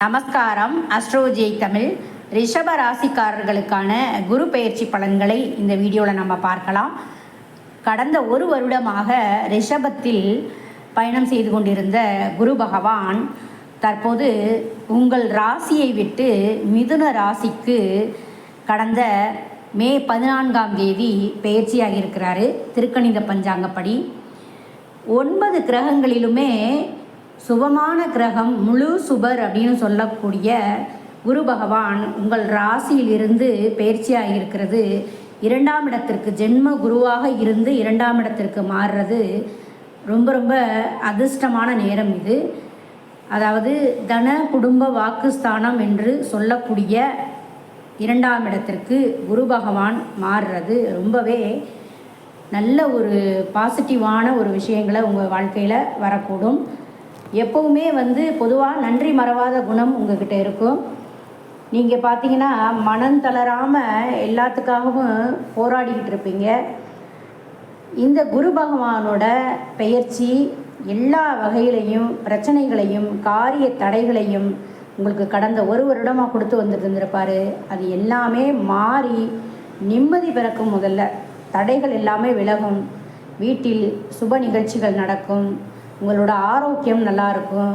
நமஸ்காரம். அஸ்ட்ரோஜி தமிழ் ரிஷப ராசிக்காரர்களுக்கான குரு பெயர்ச்சி பலன்களை இந்த வீடியோவில் நம்ம பார்க்கலாம். கடந்த ஒரு வருடமாக ரிஷபத்தில் பயணம் செய்து கொண்டிருந்த குரு பகவான் தற்போது உங்கள் ராசியை விட்டு மிதுன ராசிக்கு கடந்த மே 14ஆம் தேதி பெயர்ச்சியாக இருக்கிறாரு. திருக்கணித பஞ்சாங்கப்படி 9 கிரகங்களிலுமே சுபமான கிரகம், முழு சுபர் அப்படின்னு சொல்லக்கூடிய குரு பகவான் உங்கள் ராசியிலிருந்து பயிற்சியாக இருக்கிறது. 2ஆம் இடத்திற்கு ஜென்ம குருவாக இருந்து 2ஆம் இடத்திற்கு மாறுறது ரொம்ப ரொம்ப அதிர்ஷ்டமான நேரம் இது. அதாவது தன குடும்ப வாக்குஸ்தானம் என்று சொல்லக்கூடிய 2ஆம் இடத்திற்கு குரு பகவான் மாறுறது ரொம்பவே நல்ல ஒரு பாசிட்டிவான ஒரு விஷயங்களை உங்கள் வாழ்க்கையில் வரக்கூடும். எப்போவுமே பொதுவாக நன்றி மறவாத குணம் உங்கள்கிட்ட இருக்கும். நீங்கள் பார்த்தீங்கன்னா மனம் தளராமல் எல்லாத்துக்காகவும் போராடிக்கிட்டு இருப்பீங்க. இந்த குரு பகவானோட பெயர்ச்சி எல்லா வகையிலையும் பிரச்சனைகளையும் காரிய தடைகளையும் உங்களுக்கு கடந்த ஒரு வருடமாக கொடுத்து வந்துருந்துருப்பார். அது எல்லாமே மாறி நிம்மதி பிறக்கும். முதல்ல தடைகள் எல்லாமே விலகும். வீட்டில் சுப நிகழ்ச்சிகள் நடக்கும். உங்களோட ஆரோக்கியம் நல்லாயிருக்கும்.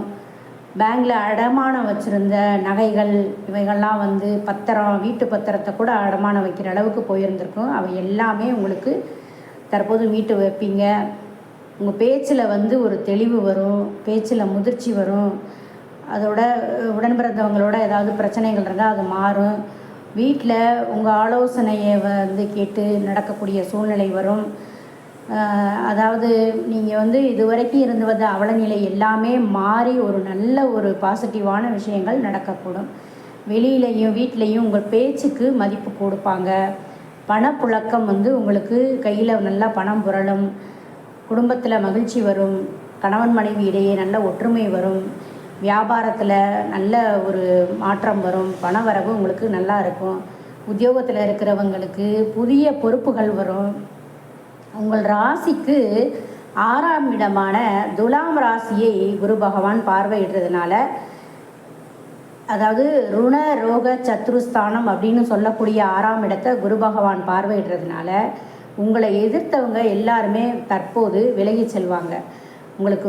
பேங்கில் அடமானம் வச்சுருந்த நகைகள் இவைகள்லாம் பத்திரம், வீட்டு பத்திரத்தை கூட அடமானம் வைக்கிற அளவுக்கு போயிருந்திருக்கும். அவை எல்லாமே உங்களுக்கு தற்போது மீட்டு வைப்பீங்க. உங்கள் பேச்சில் ஒரு தெளிவு வரும், பேச்சில் முதிர்ச்சி வரும். அதோட உடன்பிறந்தவங்களோட ஏதாவது பிரச்சனைகள் இருந்தால் அது மாறும். வீட்டில் உங்கள் ஆலோசனையை கேட்டு நடக்கக்கூடிய சூழ்நிலை வரும். அதாவது நீங்கள் இதுவரைக்கும் இருந்து வந்த அவலநிலை எல்லாமே மாறி ஒரு நல்ல ஒரு பாசிட்டிவான விஷயங்கள் நடக்கக்கூடும். வெளியிலையும் வீட்லேயும் உங்கள் பேச்சுக்கு மதிப்பு கொடுப்பாங்க. பணப்புழக்கம் உங்களுக்கு கையில் நல்லா பணம் புரளும். குடும்பத்தில் மகிழ்ச்சி வரும். கணவன் மனைவி இடையே நல்ல ஒற்றுமை வரும். வியாபாரத்தில் நல்ல ஒரு மாற்றம் வரும். பண வரவு உங்களுக்கு நல்லா இருக்கும். உத்தியோகத்தில் இருக்கிறவங்களுக்கு புதிய பொறுப்புகள் வரும். உங்கள் ராசிக்கு 6ஆம் இடமான துலாம் ராசியை குரு பகவான் பார்வையிடுறதுனால, அதாவது ருண ரோக சத்ருஸ்தானம் அப்படின்னு சொல்லக்கூடிய 6ஆம் இடத்தை குரு பகவான் பார்வையிடுறதுனால உங்களை எதிர்த்தவங்க எல்லாருமே தற்போது விலகி செல்வாங்க. உங்களுக்கு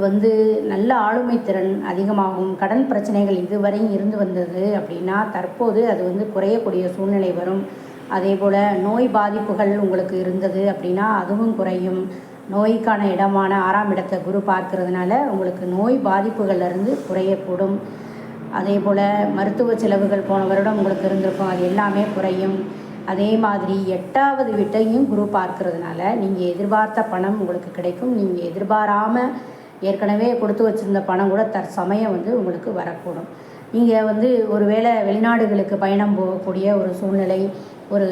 நல்ல ஆளுமை திறன் அதிகமாகும். கடன் பிரச்சனைகள் இதுவரையும் இருந்து வந்தது அப்படின்னா தற்போது அது குறையக்கூடிய சூழ்நிலை வரும். அதே போல் நோய் பாதிப்புகள் உங்களுக்கு இருந்தது அப்படின்னா அதுவும் குறையும். நோய்க்கான இடமான 6ஆம் இடத்தை குரு பார்க்கறதுனால உங்களுக்கு நோய் பாதிப்புகள்லேருந்து குறையக்கூடும். அதே போல் மருத்துவ செலவுகள் போன வருடம் உங்களுக்கு இருந்திருக்கும், அது எல்லாமே குறையும். அதே மாதிரி 8ஆவது வீட்டையும் குரு பார்க்கறதுனால நீங்கள் எதிர்பார்த்த பணம் உங்களுக்கு கிடைக்கும். நீங்கள் எதிர்பாராமல் ஏற்கனவே கொடுத்து வச்சுருந்த பணம் கூட தற்சமயம் உங்களுக்கு வரக்கூடும். நீங்கள் ஒருவேளை வெளிநாடுகளுக்கு பயணம் போகக்கூடிய ஒரு சூழ்நிலை, ஒரு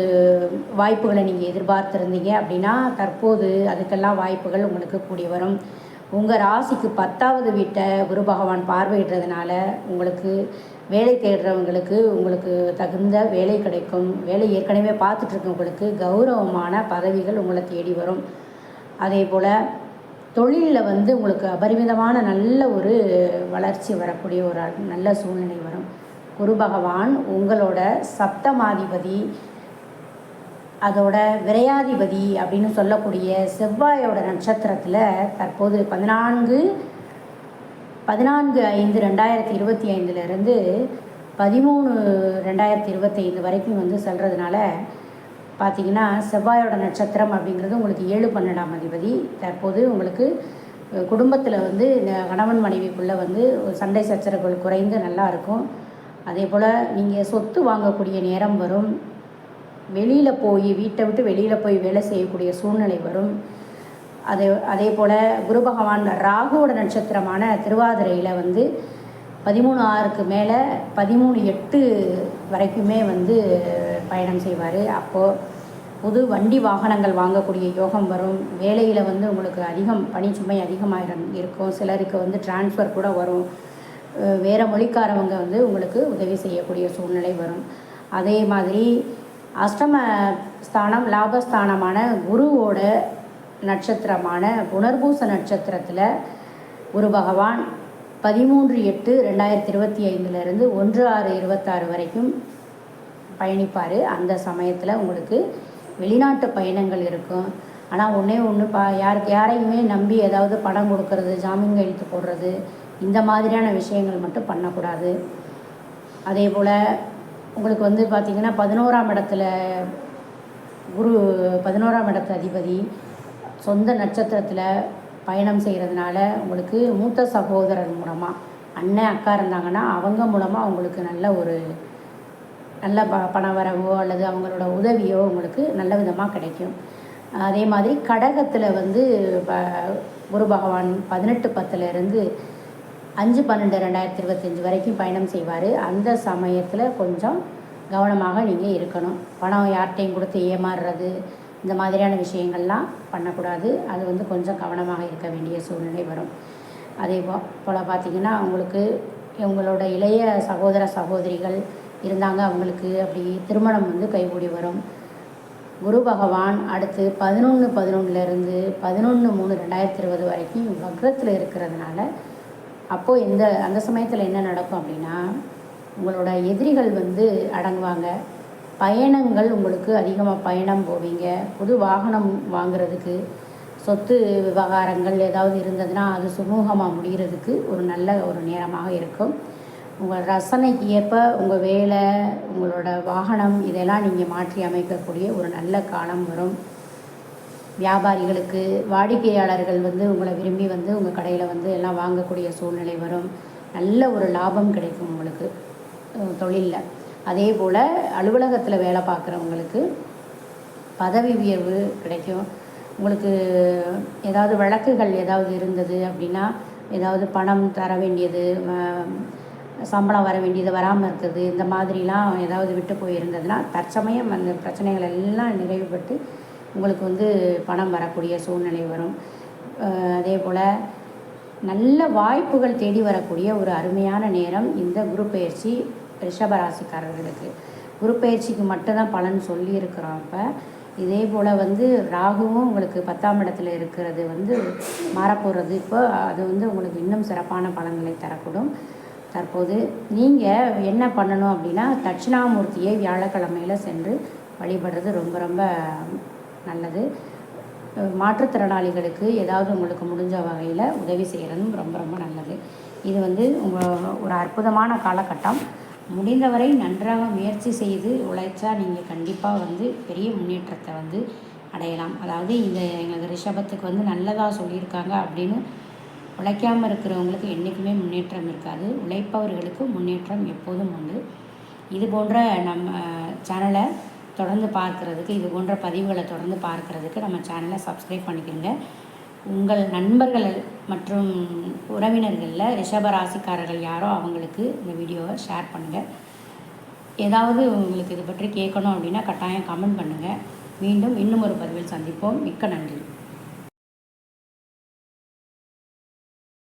வாய்ப்புகளை நீங்கள் எதிர்பார்த்துருந்தீங்க அப்படின்னா தற்போது அதுக்கெல்லாம் வாய்ப்புகள் உங்களுக்கு கூடி வரும். உங்கள் ராசிக்கு 10ஆவது வீட்டை குரு பகவான் பார்வையிடுறதுனால உங்களுக்கு வேலை தேடுறவங்களுக்கு உங்களுக்கு தகுந்த வேலை கிடைக்கும். வேலை ஏற்கனவே பார்த்துட்ருக்கவங்களுக்கு கௌரவமான பதவிகள் உங்களை தேடி வரும். அதே போல் தொழிலில் உங்களுக்கு அபரிமிதமான நல்ல ஒரு வளர்ச்சி வரக்கூடிய ஒரு நல்ல சூழ்நிலை வரும். குரு பகவான் உங்களோட சப்தமாதிபதி, அதோட விரையாதிபதி அப்படின்னு சொல்லக்கூடிய செவ்வாயோட நட்சத்திரத்தில் தற்போது 14/5/2025 13/2025 வரைக்கும் செல்றதுனால பார்த்திங்கன்னா செவ்வாயோட நட்சத்திரம் அப்படிங்கிறது உங்களுக்கு 7/12ஆம் அதிபதி. தற்போது உங்களுக்கு குடும்பத்தில் இந்த கணவன் மனைவிக்குள்ளே சண்டை சச்சரவுகள் குறைந்து நல்லா இருக்கும். அதே போல் நீங்கள் சொத்து வாங்கக்கூடிய நேரம் வரும். வெளியில் போய் வீட்டை விட்டு வெளியில் போய் வேலை செய்யக்கூடிய சூழ்நிலை வரும். அதே போல் குரு பகவான் ராகுவோட நட்சத்திரமான திருவாதிரையில் 13/6க்கு மேலே 13/8 வரைக்குமே பயணம் செய்வார். அப்போது புது வண்டி வாகனங்கள் வாங்கக்கூடிய யோகம் வரும். வேலையில் உங்களுக்கு பணிச்சுமை அதிகமாக இருக்கும். சிலருக்கு டிரான்ஸ்ஃபர் கூட வரும். வேறு மொழிக்காரவங்க உங்களுக்கு உதவி செய்யக்கூடிய சூழ்நிலை வரும். அதே மாதிரி அஷ்டம ஸ்தானம் லாபஸ்தானமான குருவோட நட்சத்திரமான புனர்பூச நட்சத்திரத்தில் குரு பகவான் 13/8/2025 1/6/26 வரைக்கும் பயணிப்பார். அந்த சமயத்தில் உங்களுக்கு வெளிநாட்டு பயணங்கள் இருக்கும். ஆனால் ஒன்றே ஒன்று யாரையுமே நம்பி ஏதாவது பணம் கொடுக்கறது, ஜாமீன் கையெழுத்து போடுறது, இந்த மாதிரியான விஷயங்கள் மட்டும் பண்ணக்கூடாது. அதே போல் உங்களுக்கு வந்து பார்த்திங்கன்னா 11ஆம் இடத்துல குரு 11ஆம் இடத்து அதிபதி சொந்த நட்சத்திரத்தில் பயணம் செய்கிறதுனால உங்களுக்கு மூத்த சகோதரர் மூலமாக அண்ணன் அக்கா இருந்தாங்கன்னா அவங்க மூலமாக உங்களுக்கு நல்ல பண வரவோ அல்லது அவங்களோட உதவியோ உங்களுக்கு நல்ல விதமாக கிடைக்கும். அதே மாதிரி கடகத்தில் வந்து குரு பகவான் 18/10 5/12/2025 வரைக்கும் பயணம் செய்வார். அந்த சமயத்தில் கொஞ்சம் கவனமாக நீங்கள் இருக்கணும். பணம் யார்கிட்டையும் கொடுத்து ஏமாறுறது, இந்த மாதிரியான விஷயங்கள்லாம் பண்ணக்கூடாது. அது வந்து கொஞ்சம் கவனமாக இருக்க வேண்டிய சூழ்நிலை வரும். அதே போல் பார்த்திங்கன்னா உங்களோட இளைய சகோதர சகோதரிகள் இருந்தாங்க, அவங்களுக்கு அப்படி திருமணம் வந்து கைகூடி வரும். குரு பகவான் அடுத்து 11/11 11/3/2020 வரைக்கும் வக்ரத்தில் இருக்கிறதுனால அப்போது அந்த சமயத்தில் என்ன நடக்கும் அப்படின்னா உங்களோட எதிரிகள் வந்து அடங்குவாங்க. பயணங்கள் உங்களுக்கு அதிகமாக பயணம் போவீங்க. புது வாகனம் வாங்குறதுக்கு, சொத்து விவகாரங்கள் ஏதாவது இருந்ததுன்னா அது சுமூகமாக முடிகிறதுக்கு நல்ல ஒரு நேரமாக இருக்கும். உங்கள் ரசனைக்கு ஏற்ப உங்கள் வேலை, உங்களோட வாகனம் இதெல்லாம் நீங்கள் மாற்றி அமைக்கக்கூடிய ஒரு நல்ல காலம் வரும். வியாபாரிகளுக்கு வாடிக்கையாளர்கள் வந்து உங்களை விரும்பி வந்து உங்கள் கடையில் வந்து எல்லாம் வாங்கக்கூடிய சூழ்நிலை வரும். நல்ல ஒரு லாபம் கிடைக்கும் உங்களுக்கு தொழிலில். அதே போல் அலுவலகத்தில் வேலை பார்க்குறவங்களுக்கு பதவி உயர்வு கிடைக்கும். உங்களுக்கு ஏதாவது வழக்குகள் ஏதாவது இருந்தது அப்படின்னா, ஏதாவது பணம் தர வேண்டியது, சம்பளம் வர வேண்டியது வராமல் இருக்குது, இந்த மாதிரிலாம் ஏதாவது விட்டு போயிருந்ததுன்னா தற்சமயம் அந்த பிரச்சனைகள் எல்லாம் நிறைவுபட்டு உங்களுக்கு வந்து பணம் வரக்கூடிய சூழ்நிலை வரும். அதே போல் நல்ல வாய்ப்புகள் தேடி வரக்கூடிய ஒரு அருமையான நேரம் இந்த குரு பெயர்ச்சி ரிஷபராசிக்காரர்களுக்கு. குரு பெயர்ச்சிக்கு மட்டும்தான் பலன் சொல்லியிருக்கிறோம். இப்போ இதே போல் வந்து ராகுவும் உங்களுக்கு 10ஆம் இடத்துல இருக்கிறது வந்து மாறப்போகிறது. இப்போ அது வந்து உங்களுக்கு இன்னும் சிறப்பான பலன்களை தரக்கூடும். தற்போது நீங்கள் என்ன பண்ணணும் அப்படின்னா, தட்சிணாமூர்த்தியை வியாழக்கிழமையில் சென்று வழிபடுறது ரொம்ப ரொம்ப நல்லது. மாற்றுத்திறனாளிகளுக்கு ஏதாவது உங்களுக்கு முடிஞ்ச வகையில் உதவி செய்கிறதும் ரொம்ப ரொம்ப நல்லது. இது வந்து ஒரு அற்புதமான காலகட்டம். முடிந்தவரை நன்றாக முயற்சி செய்து உழைச்சா நீங்கள் கண்டிப்பாக வந்து பெரிய முன்னேற்றத்தை வந்து அடையலாம். அதாவது எங்களுக்கு ரிஷபத்துக்கு வந்து நல்லதாக சொல்லியிருக்காங்க அப்படின்னு உழைக்காமல் இருக்கிறவங்களுக்கு என்றைக்குமே முன்னேற்றம் இருக்காது. உழைப்பவர்களுக்கு முன்னேற்றம் எப்போதும் உண்டு. இது போன்ற நம்ம சேனலை தொடர்ந்து பார்க்குறதுக்கு, இது போன்ற பதிவுகளை தொடர்ந்து பார்க்குறதுக்கு நம்ம சேனலை சப்ஸ்கிரைப் பண்ணிக்கோங்க. உங்கள் நண்பர்கள் மற்றும் உறவினர்களில் ரிஷபராசிக்காரர்கள் யாரோ அவங்களுக்கு இந்த வீடியோவை ஷேர் பண்ணுங்கள். ஏதாவது உங்களுக்கு இது பற்றி கேட்கணும் அப்படின்னா கட்டாயம் கமெண்ட் பண்ணுங்கள். மீண்டும் இன்னும் ஒரு பதிவில் சந்திப்போம். மிக்க நன்றி.